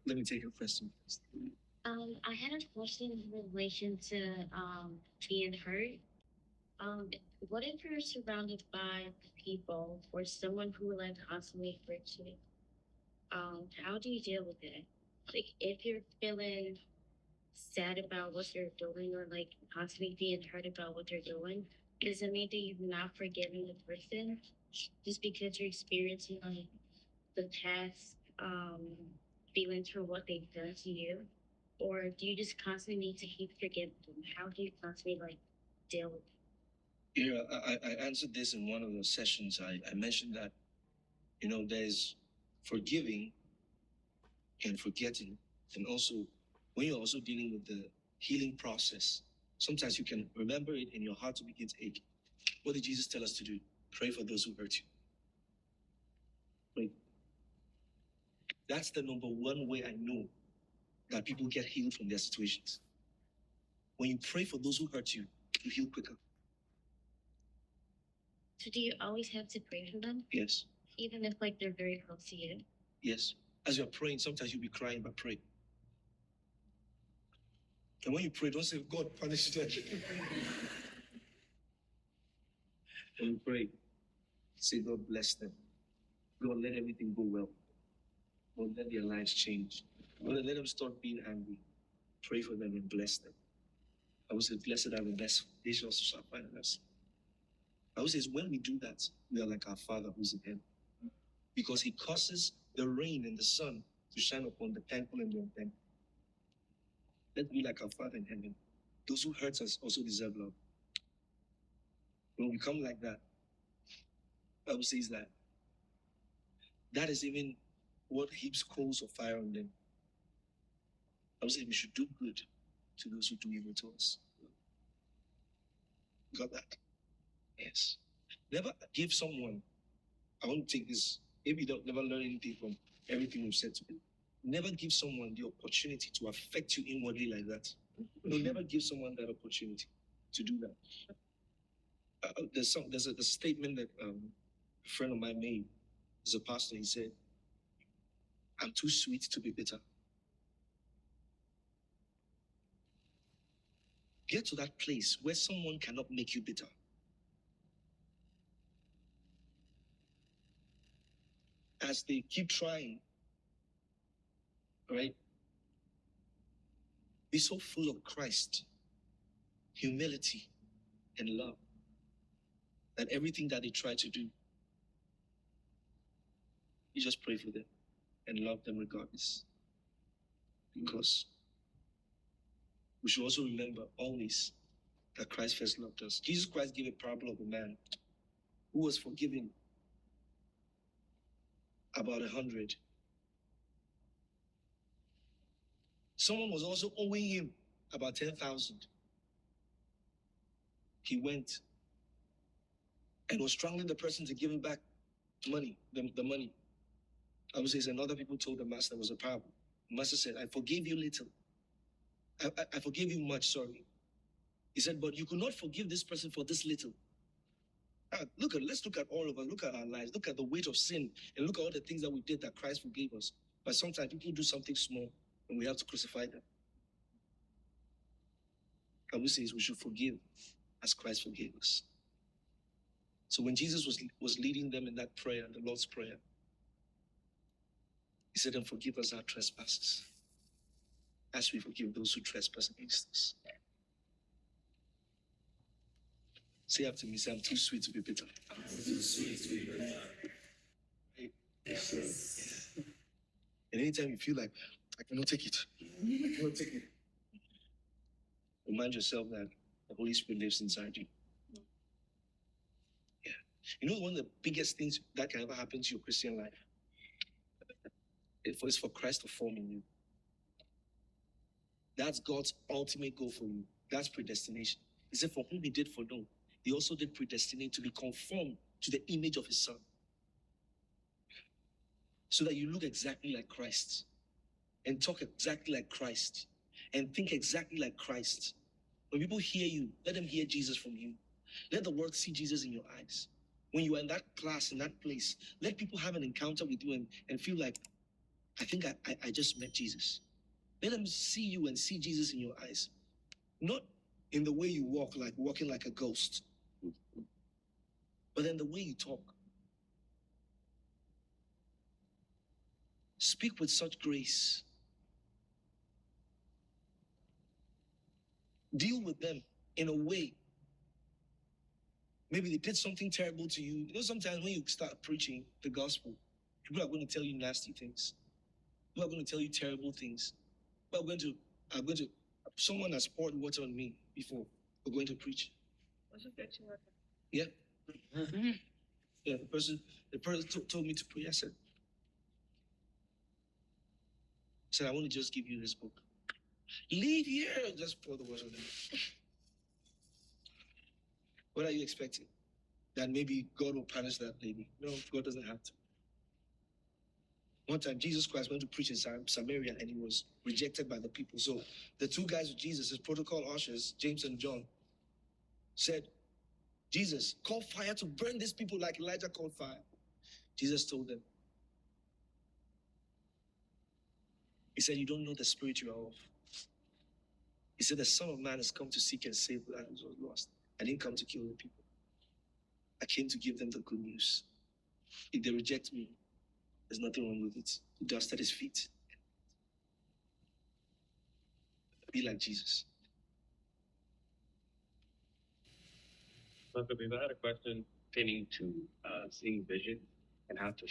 Let me take your question first. I had a question in relation to being hurt. Um, what if you're surrounded by people or someone who like constantly hurts you? How do you deal with it? Like if you're feeling sad about what they're doing or like constantly being hurt about what they're doing, does it mean that you're not forgiving the person just because you're experiencing like the past feelings for what they've done to you? Or do you just constantly need to keep forgiving them? How do you constantly like deal with it? Yeah, I answered this in one of the sessions. I mentioned that, there's forgiving and forgetting. And also, when you're also dealing with the healing process, sometimes you can remember it and your heart to begin to ache. What did Jesus tell us to do? Pray for those who hurt you. Pray. That's the number one way I know that people get healed from their situations. When you pray for those who hurt you, you heal quicker. So do you always have to pray for them? Yes. Even if like they're very close to you? Yes. As you're praying, sometimes you'll be crying, but pray. And when you pray, don't say, God, punish them. When you pray, say, God, bless them. God, let everything go well. God, let their lives change. God, let them stop being angry. Pray for them and bless them. I would say, blessed are the best. They shall also shall find us. I would say, when we do that, we are like our Father who's in heaven. Because he causes the rain and the sun to shine upon the thankful and the unthankful. Let's be like our Father in heaven. Those who hurt us also deserve love. When we become like that, Bible says that is even what heaps coals of fire on them. Bible says we should do good to those who do evil to us. Got that? Yes. Never give someone, I want to take this, maybe you don't never learn anything from everything we've said today. Never give someone the opportunity to affect you inwardly like that. No, never give someone that opportunity to do that. There's a statement that a friend of mine made. As a pastor, he said, "I'm too sweet to be bitter." Get to that place where someone cannot make you bitter. As they keep trying, right? Be so full of Christ, humility, and love that everything that they try to do, you just pray for them and love them regardless. Because we should also remember always that Christ first loved us. Jesus Christ gave a parable of a man who was forgiven about 100. Someone was also owing him about 10,000. He went and was strangling the person to give him back money, the money. I would say, and other people told the master it was a parable. The master said, I forgave you little. I forgave you much, sorry. He said, but you could not forgive this person for this little. Let's look at all of us, look at our lives, look at the weight of sin, and look at all the things that we did that Christ forgave us. But sometimes people do something small and we have to crucify them. I would say we should forgive as Christ forgave us. So when Jesus was leading them in that prayer, the Lord's Prayer, he said, and forgive us our trespasses, as we forgive those who trespass against us. Say after me, say, I'm too sweet to be bitter. I'm too sweet to be bitter. Right? Yes. And anytime you feel like, I cannot take it, I cannot take it, remind yourself that the Holy Spirit lives inside you. Yeah. You know, one of the biggest things that can ever happen to your Christian life is for Christ to form in you. That's God's ultimate goal for you. That's predestination. He said, for whom he did foreknow, he also did predestinate to be conformed to the image of his Son. So that you look exactly like Christ, and talk exactly like Christ, and think exactly like Christ. When people hear you, let them hear Jesus from you. Let the world see Jesus in your eyes. When you are in that class, in that place, let people have an encounter with you and feel like, I think I just met Jesus. Let them see you and see Jesus in your eyes. Not in the way you walk, like walking like a ghost, but in the way you talk. Speak with such grace. Deal with them in a way. Maybe they did something terrible to you. You know, sometimes when you start preaching the gospel, people are going to tell you nasty things. People are going to tell you terrible things. But I'm going to, someone has poured water on me before. We're going to preach. Yeah. Yeah, the person told me to pray. I said, I want to just give you this book. Leave here. Just pour the water on me. What are you expecting? That maybe God will punish that lady? No, God doesn't have to. One time, Jesus Christ went to preach in Samaria and he was rejected by the people. So the two guys with Jesus, his protocol ushers, James and John, said, Jesus, call fire to burn these people like Elijah called fire. Jesus told them, he said, you don't know the spirit you are of. He said, the Son of Man has come to seek and save that which was lost. I didn't come to kill the people. I came to give them the good news. If they reject me, there's nothing wrong with it. He dust at his feet. Be like Jesus. Dr. Beaver, I had a question pertaining to seeing vision and how to